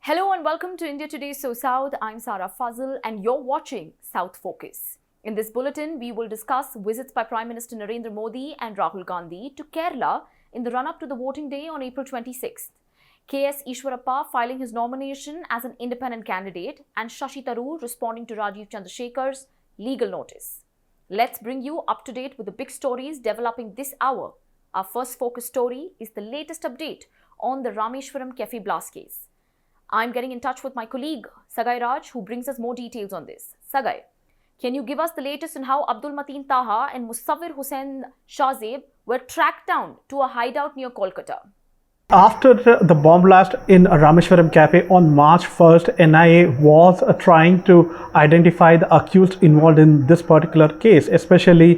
Hello and welcome to India Today's SoSouth. I'm Sarah Fazil and you're watching South Focus. In this bulletin, we will discuss visits by Prime Minister Narendra Modi and Rahul Gandhi to Kerala in the run-up to the voting day on April 26th. KS Eshwarappa filing his nomination as an independent candidate and Shashi Tharoor responding to Rajiv Chandrasekhar's legal notice. Let's bring you up to date with the big stories developing this hour. Our first focus story is the latest update on the Rameshwaram Cafe blast case. I'm getting in touch with my colleague, Sagai Raj, who brings us more details on this. Sagai, can you give us the latest on how Abdul, Matheen, Taha and Mussavir, Hussain, Shazib were tracked down to a hideout near Kolkata? After the bomb blast in Rameshwaram Cafe on March 1st, NIA was trying to identify the accused involved in this particular case, especially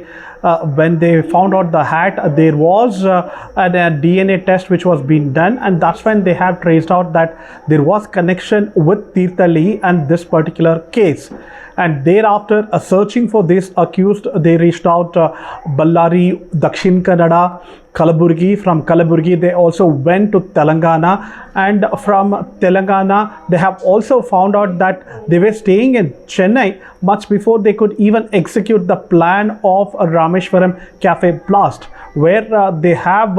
when they found out the hat. There was a DNA test which was being done, and that's when they have traced out that there was connection with Tirthali and this particular case. And thereafter, searching for this accused, they reached out Ballari, Dakshin Kannada, Kalaburgi. From Kalaburgi, they also went to Telangana, and from Telangana, they have also found out that they were staying in Chennai much before they could even execute the plan of a Rameshwaram Cafe blast, where they have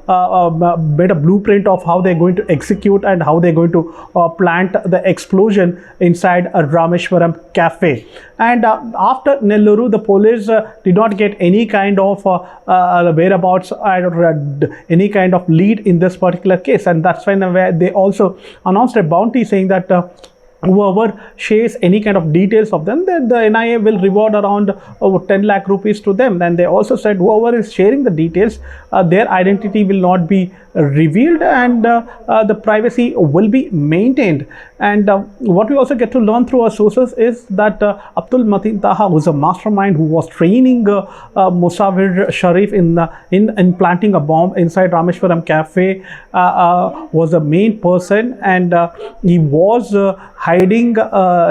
made a blueprint of how they're going to execute and how they're going to plant the explosion inside a Rameshwaram Cafe. And after Nelluru, the police did not get any kind of whereabouts or any kind of lead in this particular case. And that's when they also announced a bounty saying that whoever shares any kind of details of them, then the NIA will reward around 10 lakh rupees to them. And they also said whoever is sharing the details, their identity will not be revealed and the privacy will be maintained. And what we also get to learn through our sources is that Abdul, Matheen, Taha was a mastermind who was training Mussavir Shareef in planting a bomb inside Rameshwaram Cafe, was the main person, and he was hiding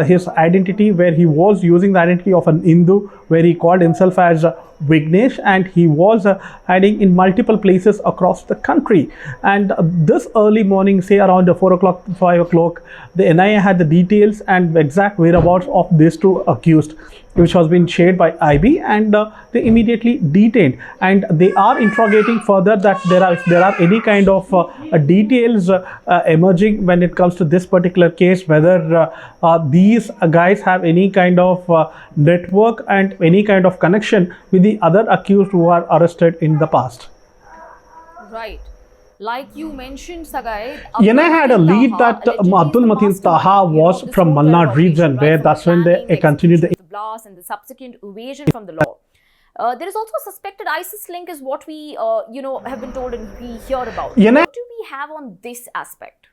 his identity, where he was using the identity of an Hindu, where he called himself as Vignesh, and he was hiding in multiple places across the country. And this early morning, say around 4 o'clock, 5 o'clock, the NIA had the details and exact whereabouts of these two accused, which has been shared by IB, and they immediately detained. And they are interrogating further that if there are any kind of details emerging when it comes to this particular case, whether these guys have any kind of network and any kind of connection with the other accused who are arrested in the past. Right. Like you mentioned, Sagai, NIA had a lead that Abdul, Matheen, Taha was from Malnad region, where that's when they continued the blast and the subsequent evasion from the law. There is also a suspected ISIS link, is what we have been told and we hear about. What do we have on this aspect?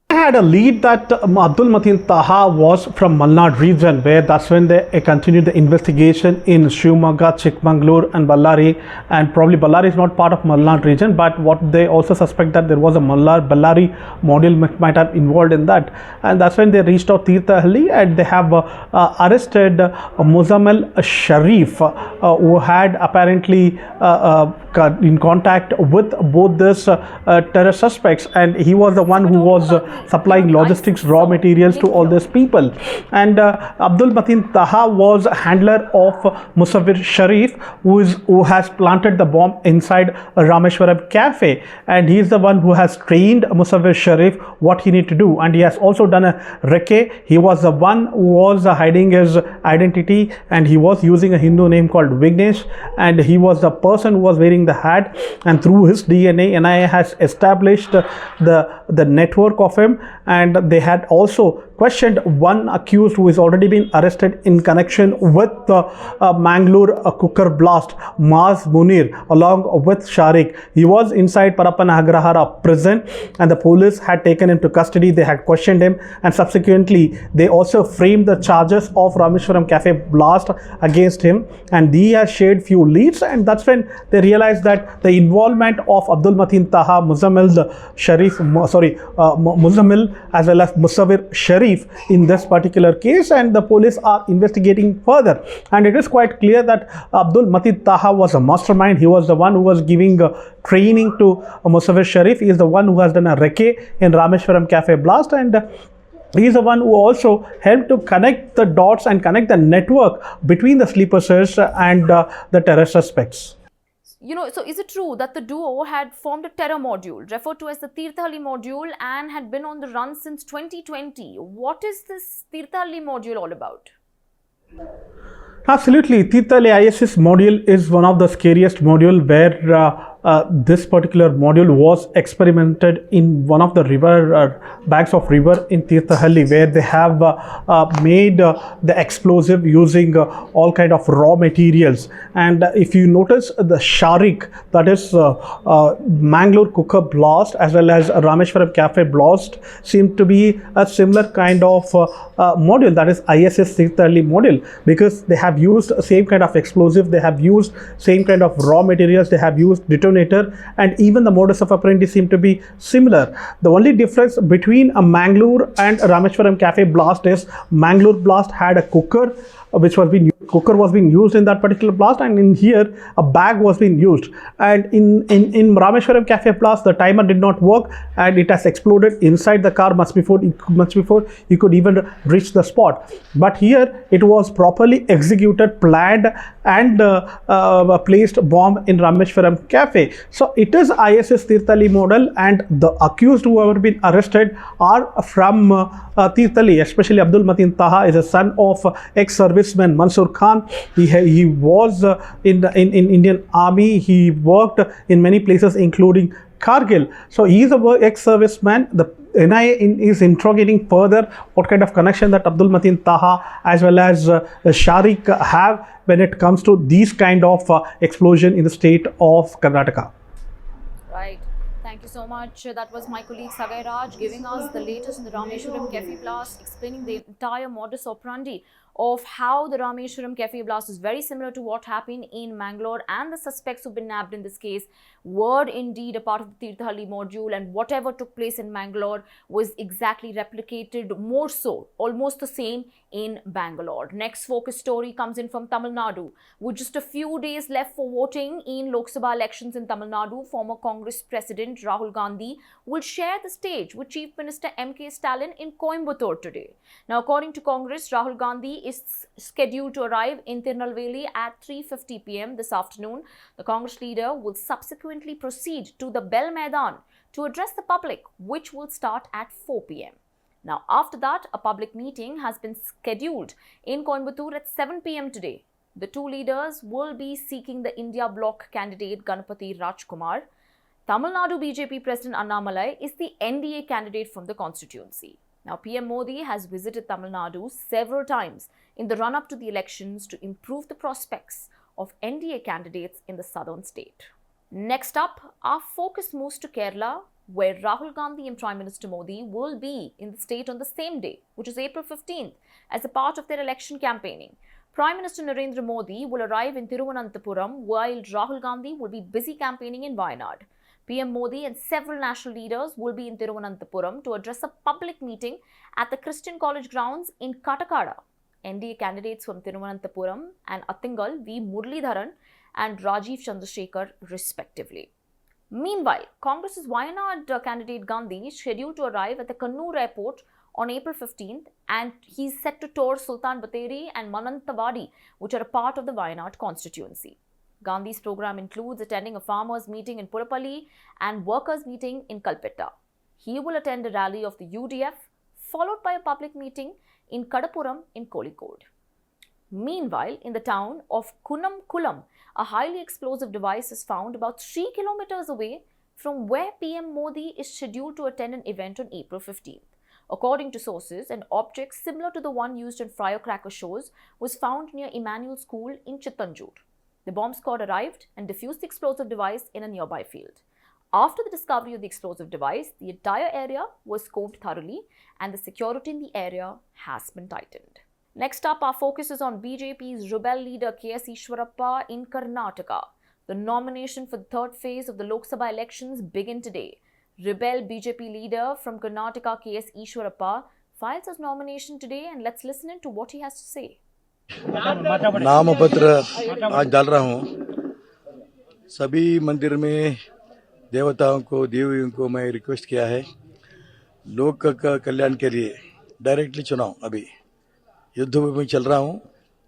Had a lead that Abdul, Matheen, Taha was from Malnad region, where that's when they continued the investigation in Shivamogga, Chikmagalur and Ballari. And probably Ballari is not part of Malnad region, but what they also suspect that there was a Ballari module might have involved in that. And that's when they reached out Tirthali, and they have arrested Muzammil Shareef, who had apparently in contact with both these terror suspects, and he was the one who was supplying logistics, raw materials to all these people. And Abdul, Matheen, Taha was a handler of Mussavir Shareef, who has planted the bomb inside a Rameshwaram Cafe, and he is the one who has trained Mussavir Shareef what he need to do. And he has also done a recce. He was the one who was hiding his identity, and he was using a Hindu name called Vignesh, and he was the person who was wearing the hat. And through his DNA, NIA has established the network of him, and they had also questioned one accused who has already been arrested in connection with the Mangalore cooker blast, Maaz Muneer, along with Shareef. He was inside Parappanagrahara prison, and the police had taken him to custody. They had questioned him, and subsequently they also framed the charges of Rameshwaram Cafe blast against him, and he has shared few leads. And that's when they realized that the involvement of Abdul, Matheen, Taha, Muzammil Shareef, Muzammil, as well as Mussavir Shareef Shareef in this particular case, and the police are investigating further. And it is quite clear that Abdul Mateen Taha was a mastermind. He was the one who was giving training to Mussavir Shareef. He is the one who has done a recce in Rameshwaram Cafe blast, and he is the one who also helped to connect the dots and connect the network between the sleeper cells and the terror suspects. So is it true that the duo had formed a terror module, referred to as the Tirthalli module, and had been on the run since 2020? What is this Tirthalli module all about? Absolutely. Tirthalli ISS module is one of the scariest module where this particular module was experimented in one of the river banks of river in Tirthalli, where they have made the explosive using all kind of raw materials. And if you notice the Sharik, that is Mangalore cooker blast, as well as Rameshwaram Cafe blast, seem to be a similar kind of module, that is ISS Tirthalli module, because they have used same kind of explosive, they have used same kind of raw materials, they have used detonator, and even the modus of operandi seem to be similar. The only difference between a Mangalore and a Rameshwaram Cafe blast is Mangalore blast had a cooker which was being used in that particular blast, and in here a bag was being used. And in Rameshwaram Cafe blast, the timer did not work and it has exploded inside the car much before you could even reach the spot. But here it was properly executed, planned, and placed bomb in Rameshwaram Cafe. So it is ISS Tirthalli model, and the accused who have been arrested are from Tirthalli, especially Abdul Mateen Taha is a son of ex-serviceman Mansoor Khan. He was in Indian Army. He worked in many places, including Kargil. So he is a ex-serviceman. The NIA is interrogating further what kind of connection that Abdul Mateen Taha as well as Sharik have when it comes to these kind of explosion in the state of Karnataka. Right. Thank you so much. That was my colleague Sagai Raj giving us the latest in the Rameshwaram Cafe blast, explaining the entire modus operandi of how the Rameshwaram Cafe blast is very similar to what happened in Mangalore, and the suspects who've been nabbed in this case were indeed a part of the Tirthalli module, and whatever took place in Mangalore was exactly replicated, more so, almost the same in Bangalore. Next focus story comes in from Tamil Nadu. With just a few days left for voting in Lok Sabha elections in Tamil Nadu, former Congress President Rahul Gandhi will share the stage with Chief Minister M.K. Stalin in Coimbatore today. Now, according to Congress, Rahul Gandhi is scheduled to arrive in Tirunelveli at 3:50 p.m. this afternoon. The Congress leader will subsequently proceed to the Bell Maidan to address the public, which will start at 4 p.m. Now, after that, a public meeting has been scheduled in Coimbatore at 7 p.m. today. The two leaders will be seeking the India Bloc candidate Ganapati Rajkumar. Tamil Nadu BJP President Annamalai is the NDA candidate from the constituency. Now, PM Modi has visited Tamil Nadu several times in the run-up to the elections to improve the prospects of NDA candidates in the southern state. Next up, our focus moves to Kerala, where Rahul Gandhi and Prime Minister Modi will be in the state on the same day, which is April 15th, as a part of their election campaigning. Prime Minister Narendra Modi will arrive in Thiruvananthapuram, while Rahul Gandhi will be busy campaigning in Wayanad. PM Modi and several national leaders will be in Thiruvananthapuram to address a public meeting at the Christian College grounds in Katakada. NDA candidates from Thiruvananthapuram and Attingal V. Muralidharan and Rajiv Chandrasekhar respectively. Meanwhile, Congress's Wayanad candidate Gandhi is scheduled to arrive at the Kannur airport on April 15th, and he's set to tour Sultan Bathery and Mananthavadi, which are a part of the Wayanad constituency. Gandhi's program includes attending a farmers' meeting in Purapalli and workers' meeting in Kalpetta. He will attend a rally of the UDF, followed by a public meeting in Kadapuram in Kozhikode. Meanwhile, in the town of Kunnamkulam, a highly explosive device is found about 3 kilometers away from where PM Modi is scheduled to attend an event on April 15th. According to sources, an object similar to the one used in firecracker shows was found near Emmanuel School in Chittanjur. The bomb squad arrived and defused the explosive device in a nearby field. After the discovery of the explosive device, the entire area was combed thoroughly and the security in the area has been tightened. Next up, our focus is on BJP's rebel leader K.S. Eshwarappa in Karnataka. The nomination for the third phase of the Lok Sabha elections begin today. Rebel BJP leader from Karnataka K.S. Eshwarappa files his nomination today, and let's listen in to what he has to say. नामपत्र आज डाल रहा हूँ। सभी मंदिर में देवताओं को देवियों को मैं रिक्वेस्ट किया है, लोक का कल्याण के लिए डायरेक्टली चुनाव। अभी युद्ध में चल रहा हूँ,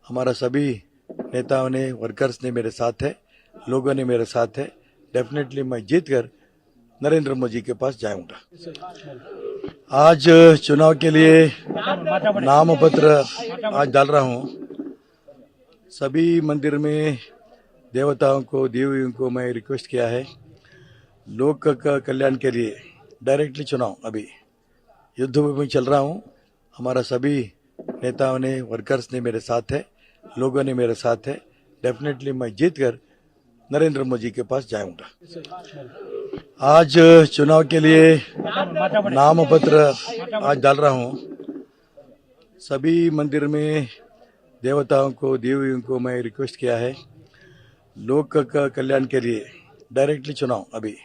हमारा सभी नेताओं ने, वर्कर्स ने मेरे साथ है, लोगों ने मेरे साथ है। डेफिनेटली मैं जीत कर नरेंद्र मोदी के पास जाऊंगा। आज चुनाव के लिए नामपत्र आज डाल रहा हूँ। सभी मंदिर में देवताओं को देवियों को मैं रिक्वेस्ट किया है, लोक का कल्याण के लिए डायरेक्टली चुनाव। अभी युद्ध में चल रहा हूँ, हमारा सभी नेताओं ने, वर्कर्स ने मेरे साथ है, लोगों ने मेरे साथ है। डेफिनेटली मैं जीत कर नरेंद्र मोदी के पास जाऊंगा। आज चुनाव के लिए नामपत्र आज डाल रहा हूँ। सभी मंदिर में देवताओं को देवियों को मैं रिक्वेस्ट किया है, लोक का कल्याण के लिए डायरेक्टली चुनाव। अभी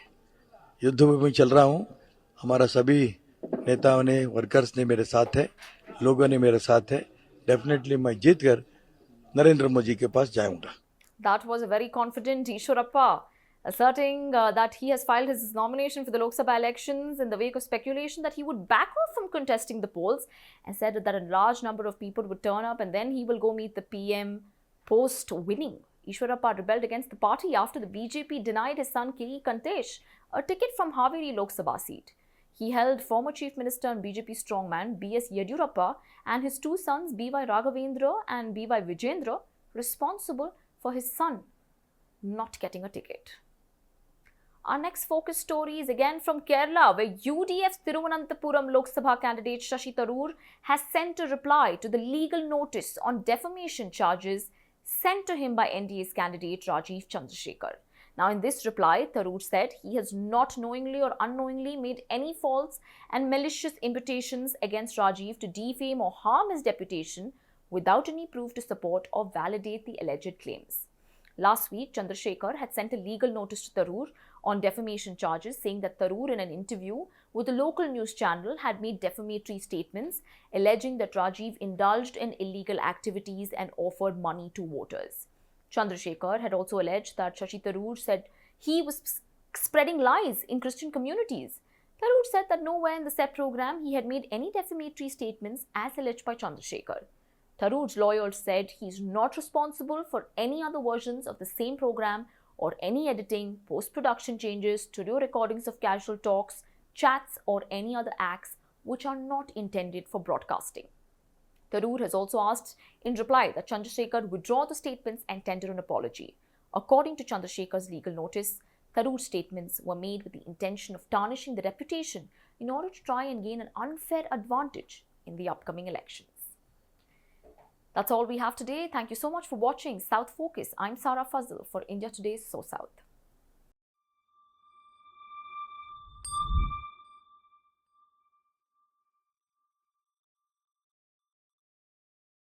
युद्ध में चल रहा हूँ, हमारा सभी नेताओं ने, वर्कर्स ने मेरे साथ है, लोगों ने मेरे साथ है। डेफिनेटली मैं जीत कर नरेंद्र मोदी के पास जाऊंगा। That was a very confident Eshwarappa, asserting that he has filed his nomination for the Lok Sabha elections in the wake of speculation that he would back off from contesting the polls, and said that a large number of people would turn up and then he will go meet the PM post-winning. Eshwarappa rebelled against the party after the BJP denied his son K. Kantesh a ticket from Haveri Lok Sabha seat. He held former Chief Minister and BJP strongman B.S. Yediyurappa and his two sons B.Y. Raghavendra and B.Y. Vijendra responsible for his son not getting a ticket. Our next focus story is again from Kerala, where UDF's Thiruvananthapuram Lok Sabha candidate Shashi Tharoor has sent a reply to the legal notice on defamation charges sent to him by NDA's candidate Rajiv Chandrasekhar. Now, in this reply, Tharoor said he has not knowingly or unknowingly made any false and malicious imputations against Rajiv to defame or harm his reputation without any proof to support or validate the alleged claims. Last week, Chandrasekhar had sent a legal notice to Tharoor on defamation charges, saying that Tharoor, in an interview with a local news channel, had made defamatory statements alleging that Rajiv indulged in illegal activities and offered money to voters. Chandrasekhar had also alleged that Shashi Tharoor said he was spreading lies in Christian communities. Tharoor said that nowhere in the SEP program he had made any defamatory statements as alleged by Chandrasekhar. Tharoor's lawyers said he is not responsible for any other versions of the same program or any editing, post-production changes, studio recordings of casual talks, chats, or any other acts which are not intended for broadcasting. Tharoor has also asked in reply that Chandrasekhar withdraw the statements and tender an apology. According to Chandrasekhar's legal notice, Tharoor's statements were made with the intention of tarnishing the reputation in order to try and gain an unfair advantage in the upcoming elections. That's all we have today. Thank you so much for watching South Focus. I'm Sarah Fazal for India Today's SoSouth.